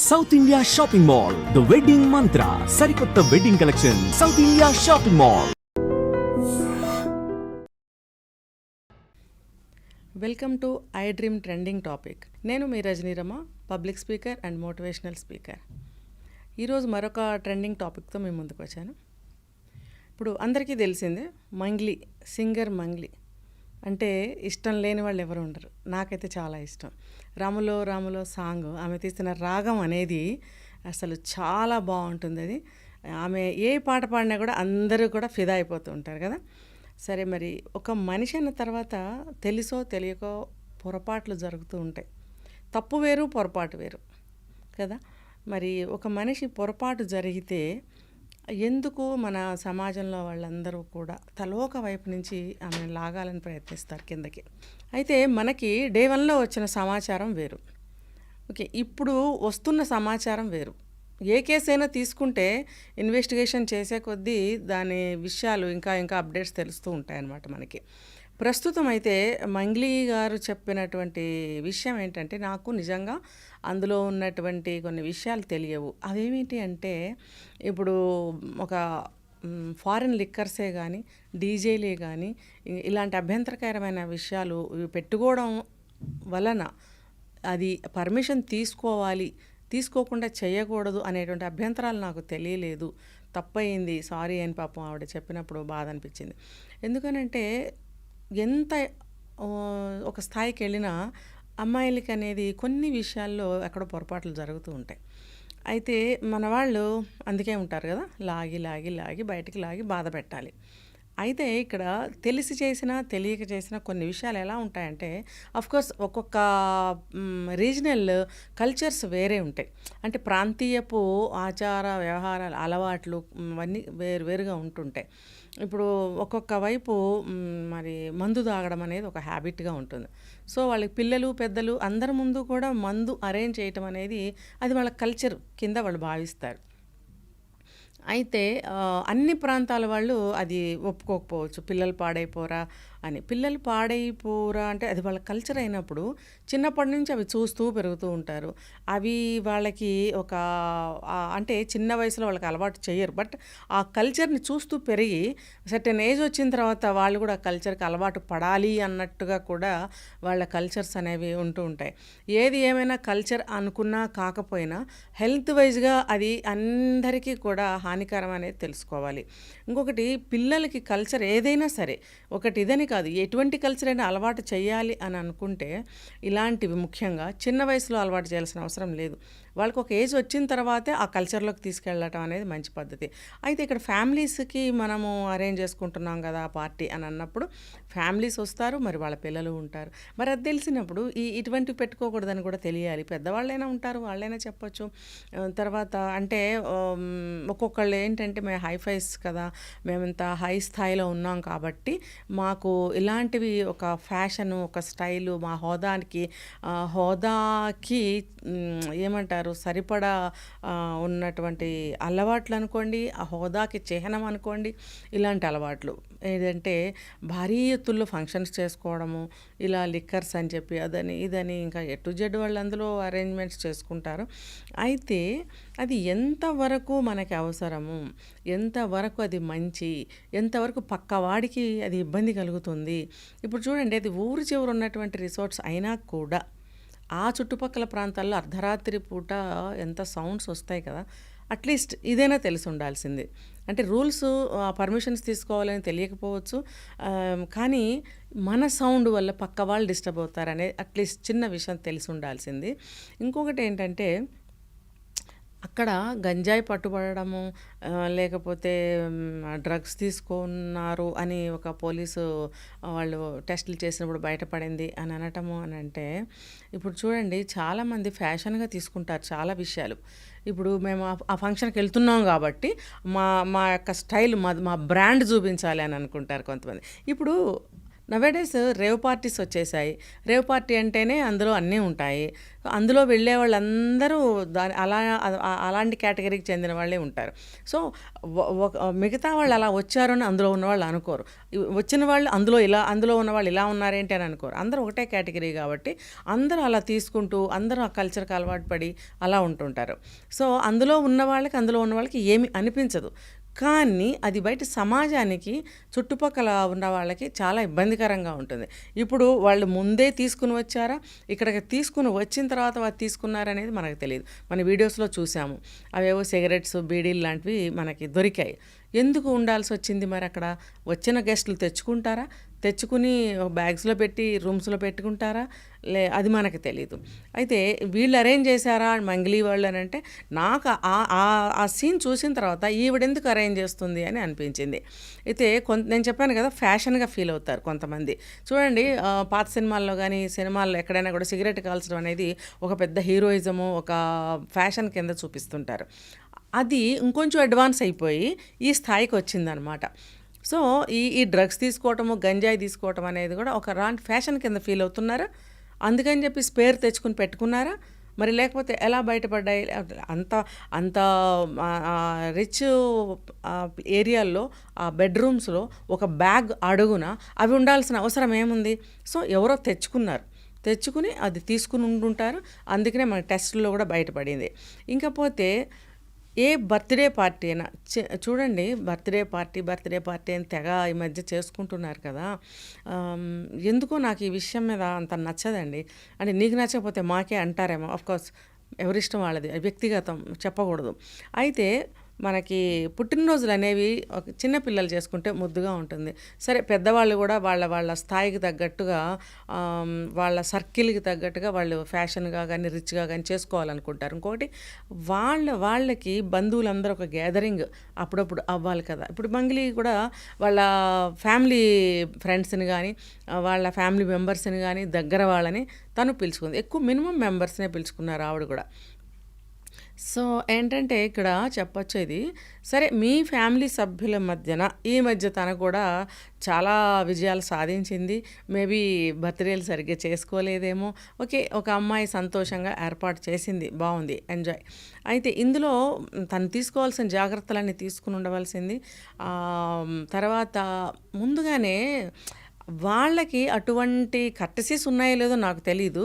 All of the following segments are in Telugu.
South India shopping mall, the wedding mantra, సరికొత్త wedding collection, south India shopping mall. Welcome to I dream trending topic. నేను మీ Rajanirama, public speaker and motivational speaker. ఈరోజు మరొక ట్రెండింగ్ టాపిక్తో మేము ముందుకు వచ్చాను. ఇప్పుడు అందరికీ తెలిసిందే, మంగ్లీ సింగర్ మంగ్లీ అంటే ఇష్టం లేని వాళ్ళు ఎవరు ఉండరు. నాకైతే చాలా ఇష్టం. రాములో రాములో సాంగ్, ఆమె తీసిన రాగం అనేది అసలు చాలా బాగుంటుంది. అది ఆమె ఏ పాట పాడినా కూడా అందరూ కూడా ఫిదా అయిపోతూ ఉంటారు కదా. సరే, మరి ఒక మనిషి అన్న తర్వాత తెలుసో తెలియకో పొరపాట్లు జరుగుతూ ఉంటాయి. తప్పు వేరు, పొరపాటు వేరు కదా. మరి ఒక మనిషి పొరపాటు జరిగితే ఎందుకు మన సమాజంలో వాళ్ళందరూ కూడా తలోక వైపు నుంచి ఆమెను లాగాలని ప్రయత్నిస్తారు కిందకి. అయితే మనకి డే 1లో వచ్చిన సమాచారం వేరు, ఓకే, ఇప్పుడు వస్తున్న సమాచారం వేరు. ఏ కేసు అయినా తీసుకుంటే ఇన్వెస్టిగేషన్ చేసే కొద్దీ దాని విషయాలు ఇంకా అప్డేట్స్ తెలుస్తూ ఉంటాయన్నమాట మనకి. ప్రస్తుతం అయితే మంగ్లీ గారు చెప్పినటువంటి విషయం ఏంటంటే, నాకు నిజంగా అందులో ఉన్నటువంటి కొన్ని విషయాలు తెలియవు. అవేమిటి అంటే, ఇప్పుడు ఒక ఫారిన్ లిక్కర్సే కానీ, డీజేలే కానీ ఇలాంటి అభ్యంతరకరమైన విషయాలు పెట్టుకోవడం వలన అది పర్మిషన్ తీసుకోవాలి, తీసుకోకుండా చేయకూడదు అనేటువంటి అభ్యంతరాలు నాకు తెలియలేదు. తప్పయింది, సారీ అని పాపం ఆవిడ చెప్పినప్పుడు బాధ అనిపించింది. ఎందుకనంటే ఎంత ఒక స్థాయికి వెళ్ళినా అమ్మాయిలకి అనేది కొన్ని విషయాల్లో ఎక్కడో పొరపాట్లు జరుగుతూ ఉంటాయి. అయితే మన వాళ్ళు అందుకే ఉంటారు కదా, లాగి లాగి లాగి బయటికి లాగి బాధ పెట్టాలి. అయితే ఇక్కడ తెలిసి చేసినా తెలియక చేసినా కొన్ని విషయాలు ఎలా ఉంటాయంటే, అఫ్కోర్స్ ఒక్కొక్క రీజనల్ కల్చర్స్ వేరే ఉంటాయి. అంటే ప్రాంతీయపు ఆచార వ్యవహారాలు, అలవాట్లు అవన్నీ వేరుగా ఉంటుంటాయి. ఇప్పుడు ఒక్కొక్క వైపు మరి మందు తాగడం అనేది ఒక హ్యాబిట్గా ఉంటుంది. సో వాళ్ళకి పిల్లలు పెద్దలు అందరి ముందు కూడా మందు అరేంజ్ చేయటం అనేది అది వాళ్ళ కల్చర్ కింద వాళ్ళు భావిస్తారు. అయితే అన్ని ప్రాంతాల వాళ్ళు అది ఒప్పుకోకపోవచ్చు. పిల్లలు పాడైపోరా అని. పిల్లలు పాడైపోరా అంటే అది వాళ్ళ కల్చర్ అయినప్పుడు చిన్నప్పటి నుంచి అవి చూస్తూ పెరుగుతూ ఉంటారు. అవి వాళ్ళకి ఒక అంటే చిన్న వయసులో వాళ్ళకి అలవాటు చేయరు. బట్ ఆ కల్చర్ని చూస్తూ పెరిగి సర్టెన్ ఏజ్ వచ్చిన తర్వాత వాళ్ళు కూడా ఆ కల్చర్కి అలవాటు పడాలి అన్నట్టుగా కూడా వాళ్ళ కల్చర్స్ అనేవి ఉంటూ ఉంటాయి. ఏది ఏమైనా కల్చర్ అనుకున్నా కాకపోయినా హెల్త్ వైజ్గా అది అందరికీ కూడా హానికరం అనేది తెలుసుకోవాలి. ఇంకొకటి, పిల్లలకి కల్చర్ ఏదైనా సరే, ఒకటి ఇదని కాదు, ఎటువంటి కల్చర్ అయినా అలవాటు చేయాలి అని అనుకుంటే ఇలాంటివి ముఖ్యంగా చిన్న వయసులో అలవాటు చేయాల్సిన అవసరం లేదు. వాళ్ళకి ఒక ఏజ్ వచ్చిన తర్వాతే ఆ కల్చర్లోకి తీసుకెళ్ళటం అనేది మంచి పద్ధతి. అయితే ఇక్కడ ఫ్యామిలీస్కి మనము అరేంజ్ చేసుకుంటున్నాం కదా పార్టీ అని అన్నప్పుడు ఫ్యామిలీస్ వస్తారు, మరి వాళ్ళ పిల్లలు ఉంటారు. మరి అది తెలిసినప్పుడు ఇటువంటివి పెట్టుకోకూడదని కూడా తెలియాలి. పెద్దవాళ్ళైనా ఉంటారు, వాళ్ళైనా చెప్పచ్చు. తర్వాత అంటే ఒక్కొక్కళ్ళు ఏంటంటే, మేము హైఫైస్ కదా, మేము ఇంత హై స్థాయిలో ఉన్నాం కాబట్టి మాకు ఇలాంటివి ఒక ఫ్యాషను, ఒక స్టైలు, మా హోదాకి ఏమంటారు సరిపడా ఉన్నటువంటి అలవాట్లు అనుకోండి, ఆ హోదాకి చిహ్నం అనుకోండి. ఇలాంటి అలవాట్లు ఏదంటే భారీ ఎత్తుల్లో ఫంక్షన్స్ చేసుకోవడము, ఇలా లిక్కర్స్ అని చెప్పి అదని ఇదని ఇంకా ఎటు జెడ్ వాళ్ళు అందులో అరేంజ్మెంట్స్ చేసుకుంటారు. అయితే అది ఎంతవరకు మనకి అవసరము, ఎంతవరకు అది మంచి, ఎంతవరకు పక్కవాడికి అది ఇబ్బంది కలుగుతుంది. ఇప్పుడు చూడండి, అది ఊరు చివరు ఉన్నటువంటి రిసార్ట్స్ అయినా కూడా ఆ చుట్టుపక్కల ప్రాంతాల్లో అర్ధరాత్రి పూట ఎంత సౌండ్స్ వస్తాయి కదా. అట్లీస్ట్ ఇదైనా తెలిసి ఉండాల్సింది. అంటే రూల్స్, పర్మిషన్స్ తీసుకోవాలని తెలియకపోవచ్చు, కానీ మన సౌండ్ వల్ల పక్క వాళ్ళు డిస్టర్బ్ అవుతారనే అట్లీస్ట్ చిన్న విషయం తెలిసి ఉండాల్సింది. ఇంకొకటి ఏంటంటే, అక్కడ గంజాయి పట్టుబడము, లేకపోతే డ్రగ్స్ తీసుకున్నారు అని ఒక పోలీసు వాళ్ళు టెస్టులు చేసినప్పుడు బయటపడింది అని అనటము అని అంటే, ఇప్పుడు చూడండి చాలామంది ఫ్యాషన్గా తీసుకుంటారు చాలా విషయాలు. ఇప్పుడు మేము ఆ ఫంక్షన్కి వెళ్తున్నాం కాబట్టి మా యొక్క స్టైల్, మా బ్రాండ్ చూపించాలి అని అనుకుంటారు కొంతమంది. ఇప్పుడు నవేడేస్ రేవ్ పార్టీస్ వచ్చేసాయి. రేవ్ పార్టీ అంటేనే అందులో అన్నీ ఉంటాయి. అందులో వెళ్ళే వాళ్ళందరూ అలాంటి కేటగిరీకి చెందిన వాళ్ళే ఉంటారు. సో మిగతా వాళ్ళు అలా వచ్చారని అందులో ఉన్నవాళ్ళు అనుకోరు. వచ్చిన వాళ్ళు అందులో ఉన్నవాళ్ళు ఇలా ఉన్నారేంటి అని అనుకోరు. అందరూ ఒకటే కేటగిరీ కాబట్టి అందరూ అలా తీసుకుంటూ అందరూ ఆ కల్చర్కి అలవాటు పడి అలా ఉంటుంటారు. సో అందులో ఉన్న వాళ్ళకి ఏమీ అనిపించదు. కానీ అది బయట సమాజానికి చుట్టుపక్కల ఉన్న వాళ్ళకి చాలా ఇబ్బందికరంగా ఉంటుంది. ఇప్పుడు వాళ్ళు ముందే తీసుకుని వచ్చారా, ఇక్కడికి తీసుకుని వచ్చిన తర్వాత వాళ్ళు తీసుకున్నారనేది మనకు తెలియదు. మన వీడియోస్లో చూసాము, అవేవో సిగరెట్స్, బీడీలు లాంటివి మనకి దొరికాయి. ఎందుకు ఉండాల్సి వచ్చింది మరి? అక్కడ వచ్చిన గెస్టులు తెచ్చుకుని బ్యాగ్స్లో పెట్టి రూమ్స్లో పెట్టుకుంటారా, అది మనకు తెలియదు. అయితే వీళ్ళు అరేంజ్ చేశారా మంగ్లీ వాళ్ళు అని అంటే, నాకు ఆ సీన్ చూసిన తర్వాత ఈవిడెందుకు అరేంజ్ చేస్తుంది అని అనిపించింది. అయితే నేను చెప్పాను కదా, ఫ్యాషన్గా ఫీల్ అవుతారు కొంతమంది. చూడండి, పాత సినిమాల్లో కానీ సినిమాల్లో ఎక్కడైనా కూడా సిగరెట్ కాల్చడం అనేది ఒక పెద్ద హీరోయిజము, ఒక ఫ్యాషన్ కింద చూపిస్తుంటారు. అది ఇంకొంచెం అడ్వాన్స్ అయిపోయి ఈ స్థాయికి వచ్చిందనమాట. సో ఈ డ్రగ్స్ తీసుకోవటము, గంజాయి తీసుకోవటం అనేది కూడా ఒక రాంటి ఫ్యాషన్ కింద ఫీల్ అవుతున్నారా? అందుకని చెప్పి స్పేర్ తెచ్చుకుని పెట్టుకున్నారా? మరి లేకపోతే ఎలా బయటపడ్డాయి? అంత రిచ్ ఏరియాల్లో ఆ బెడ్రూమ్స్లో ఒక బ్యాగ్ అడుగున అవి ఉండాల్సిన అవసరం ఏముంది? సో ఎవరో తెచ్చుకుని అది తీసుకుని ఉంటుంటారు. అందుకనే మన టెస్టుల్లో కూడా బయటపడింది. ఇంకపోతే ఏ బర్త్డే పార్టీ అయినా చూడండి, బర్త్డే పార్టీ అని తెగ ఈ మధ్య చేసుకుంటున్నారు కదా. ఎందుకో నాకు ఈ విషయం మీద అంత నచ్చదండి. అంటే నీకు నచ్చకపోతే మాకే అంటారేమో, ఆఫ్కోర్స్ ఎవరిష్టం వాళ్ళది, వ్యక్తిగతం, చెప్పకూడదు. అయితే మనకి పుట్టినరోజులు అనేవి చిన్నపిల్లలు చేసుకుంటే ముద్దుగా ఉంటుంది. సరే, పెద్దవాళ్ళు కూడా వాళ్ళ స్థాయికి తగ్గట్టుగా, వాళ్ళ సర్కిల్కి తగ్గట్టుగా వాళ్ళు ఫ్యాషన్గా కానీ రిచ్గా కానీ చేసుకోవాలనుకుంటారు. ఇంకొకటి వాళ్ళకి బంధువులందరూ ఒక గ్యాదరింగ్ అప్పుడప్పుడు అవ్వాలి కదా. ఇప్పుడు మంగ్లీ కూడా వాళ్ళ ఫ్యామిలీ ఫ్రెండ్స్ని కానీ వాళ్ళ ఫ్యామిలీ మెంబర్స్ని కానీ దగ్గర వాళ్ళని తను పిలుచుకుంది. ఎక్కువ మినిమం మెంబర్స్నే పిలుచుకున్నారు ఆవిడ కూడా. సో ఏంటంటే ఇక్కడ చెప్పొచ్చు, ఇది సరే మీ ఫ్యామిలీ సభ్యుల ఈ మధ్య తను కూడా చాలా విజయాలు సాధించింది. మేబీ బర్త్డేలు సరిగ్గా చేసుకోలేదేమో. ఓకే, ఒక అమ్మాయి సంతోషంగా ఏర్పాటు చేసింది, బాగుంది, ఎంజాయ్. అయితే ఇందులో తను తీసుకోవాల్సిన జాగ్రత్తలన్నీ తీసుకుని ఉండవలసింది. తర్వాత ముందుగానే వాళ్ళకి అటువంటి కర్టసీస్ ఉన్నాయో లేదో నాకు తెలీదు.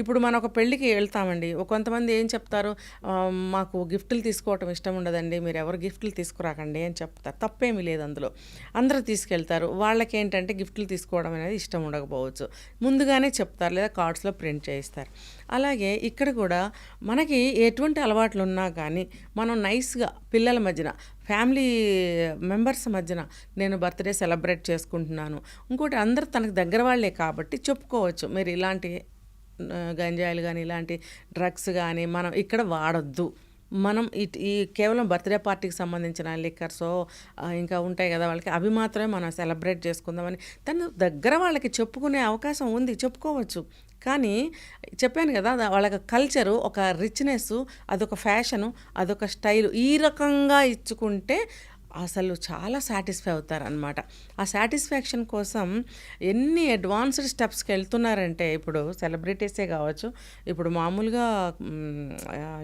ఇప్పుడు మనం ఒక పెళ్ళికి వెళ్తామండి, కొంతమంది ఏం చెప్తారు, మాకు గిఫ్ట్లు తీసుకోవటం ఇష్టం ఉండదండి, మీరు ఎవరు గిఫ్ట్లు తీసుకురాకండి అని చెప్తారు. తప్పేమీ లేదు అందులో, అందరూ తీసుకెళ్తారు. వాళ్ళకి ఏంటంటే గిఫ్ట్లు తీసుకోవడం అనేది ఇష్టం ఉండకపోవచ్చు, ముందుగానే చెప్తారు లేదా కార్డ్స్లో ప్రింట్ చేయిస్తారు. అలాగే ఇక్కడ కూడా మనకి ఎటువంటి అలవాట్లు ఉన్నా కానీ మనం నైస్గా పిల్లల మధ్యన, ఫ్యామిలీ మెంబర్స్ మధ్యన నేను బర్త్డే సెలబ్రేట్ చేసుకుంటున్నాను, ఇంకోటి అందరూ తనకు దగ్గర వాళ్ళే కాబట్టి చెప్పుకోవచ్చు, మీరు ఇలాంటి గంజాయిలు కానీ ఇలాంటి డ్రగ్స్ కానీ మనం ఇక్కడ వాడొద్దు, మనం ఈ కేవలం బర్త్డే పార్టీకి సంబంధించిన లిక్కర్సో ఇంకా ఉంటాయి కదా వాళ్ళకి, అవి మాత్రమే మనం సెలబ్రేట్ చేసుకుందామని తను దగ్గర వాళ్ళకి చెప్పుకునే అవకాశం ఉంది, చెప్పుకోవచ్చు. కానీ చెప్పాను కదా, వాళ్ళకి కల్చరు, ఒక రిచ్నెస్, అదొక ఫ్యాషను, అదొక స్టైలు, ఈ రకంగా ఇచ్చుకుంటే అసలు చాలా సాటిస్ఫై అవుతారనమాట. ఆ సాటిస్ఫాక్షన్ కోసం ఎన్ని అడ్వాన్స్డ్ స్టెప్స్కి వెళ్తున్నారంటే, ఇప్పుడు సెలబ్రిటీసే కావచ్చు, ఇప్పుడు మామూలుగా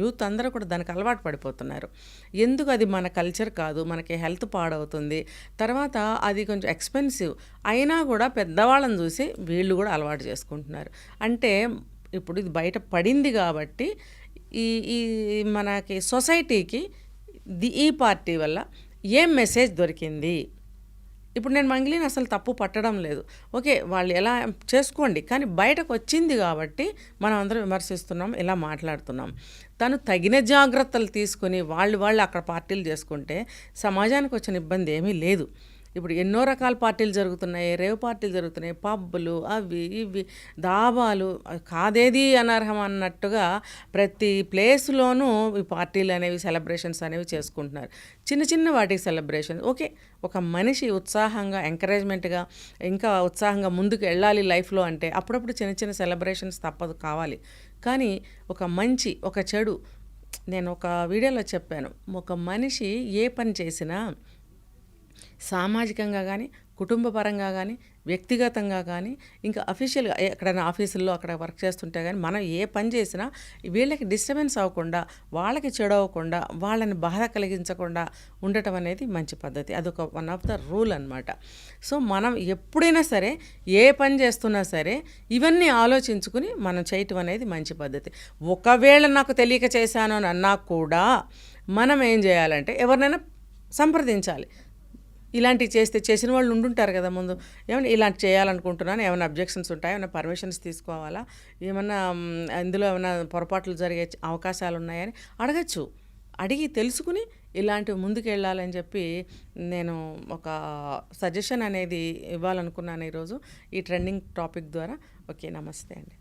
యూత్ అందరూ కూడా దానికి అలవాటు పడిపోతున్నారు. ఎందుకు? అది మన కల్చర్ కాదు, మనకి హెల్త్ పాడవుతుంది, తర్వాత అది కొంచెం ఎక్స్పెన్సివ్ అయినా కూడా పెద్దవాళ్ళని చూసి వీళ్ళు కూడా అలవాటు చేసుకుంటున్నారు. అంటే ఇప్పుడు ఇది బయట పడింది కాబట్టి ఈ మనకి సొసైటీకి ఈ పార్టీ వల్ల ఏం మెసేజ్ దొరికింది? ఇప్పుడు నేను మంగ్లీని అసలు తప్పు పట్టడం లేదు, ఓకే వాళ్ళు ఎలా చేసుకోండి, కానీ బయటకు వచ్చింది కాబట్టి మనం అందరం విమర్శిస్తున్నాం, ఇలా మాట్లాడుతున్నాం. తను తగిన జాగ్రత్తలు తీసుకుని వాళ్ళు అక్కడ పార్టీలు చేసుకుంటే సమాజానికి వచ్చిన ఇబ్బంది ఏమీ లేదు. ఇప్పుడు ఎన్నో రకాల పార్టీలు జరుగుతున్నాయి, రేవ్ పార్టీలు జరుగుతున్నాయి, పబ్బులు, అవి ఇవి, దాబాలు, కాదేది అనర్హం అన్నట్టుగా ప్రతి ప్లేస్లోనూ ఈ పార్టీలు అనేవి, సెలబ్రేషన్స్ అనేవి చేసుకుంటున్నారు. చిన్న వాటికి సెలబ్రేషన్ ఓకే, ఒక మనిషి ఉత్సాహంగా, ఎంకరేజ్మెంట్గా, ఇంకా ఉత్సాహంగా ముందుకు వెళ్ళాలి లైఫ్లో అంటే అప్పుడప్పుడు చిన్న సెలబ్రేషన్స్ తప్పదు, కావాలి. కానీ ఒక మంచి, ఒక చెడు, నేను ఒక వీడియోలో చెప్పాను, ఒక మనిషి ఏ పని చేసినా సామాజికంగా కానీ కుటుంబ పరంగా కానీ వ్యక్తిగతంగా కానీ ఇంకా అఫీషియల్గా ఎక్కడైనా ఆఫీసుల్లో అక్కడ వర్క్ చేస్తుంటే కానీ మనం ఏ పని చేసినా వీళ్ళకి డిస్టర్బెన్స్ అవ్వకుండా, వాళ్ళకి చెడు అవ్వకుండా, వాళ్ళని బాధ కలిగించకుండా ఉండటం అనేది మంచి పద్ధతి. అదొక వన్ ఆఫ్ ద రూల్ అనమాట. సో మనం ఎప్పుడైనా సరే ఏ పని చేస్తున్నా సరే ఇవన్నీ ఆలోచించుకుని మనం చేయటం అనేది మంచి పద్ధతి. ఒకవేళ నాకు తెలియక చేశాను అని అన్నా కూడా మనం ఏం చేయాలంటే ఎవరినైనా సంప్రదించాలి. ఇలాంటివి చేసిన వాళ్ళు ఉండుంటారు కదా ముందు, ఏమైనా ఇలాంటి చేయాలనుకుంటున్నాను, ఏమైనా అబ్జెక్షన్స్ ఉంటాయా, ఏమైనా పర్మిషన్స్ తీసుకోవాలా, ఏమన్నా ఇందులో ఏమైనా పొరపాట్లు జరిగే అవకాశాలు ఉన్నాయని అడగచ్చు. అడిగి తెలుసుకుని ఇలాంటివి ముందుకు వెళ్ళాలని చెప్పి నేను ఒక సజెషన్ అనేది ఇవ్వాలనుకున్నాను ఈరోజు ఈ ట్రెండింగ్ టాపిక్ ద్వారా. ఓకే, నమస్తే అండి.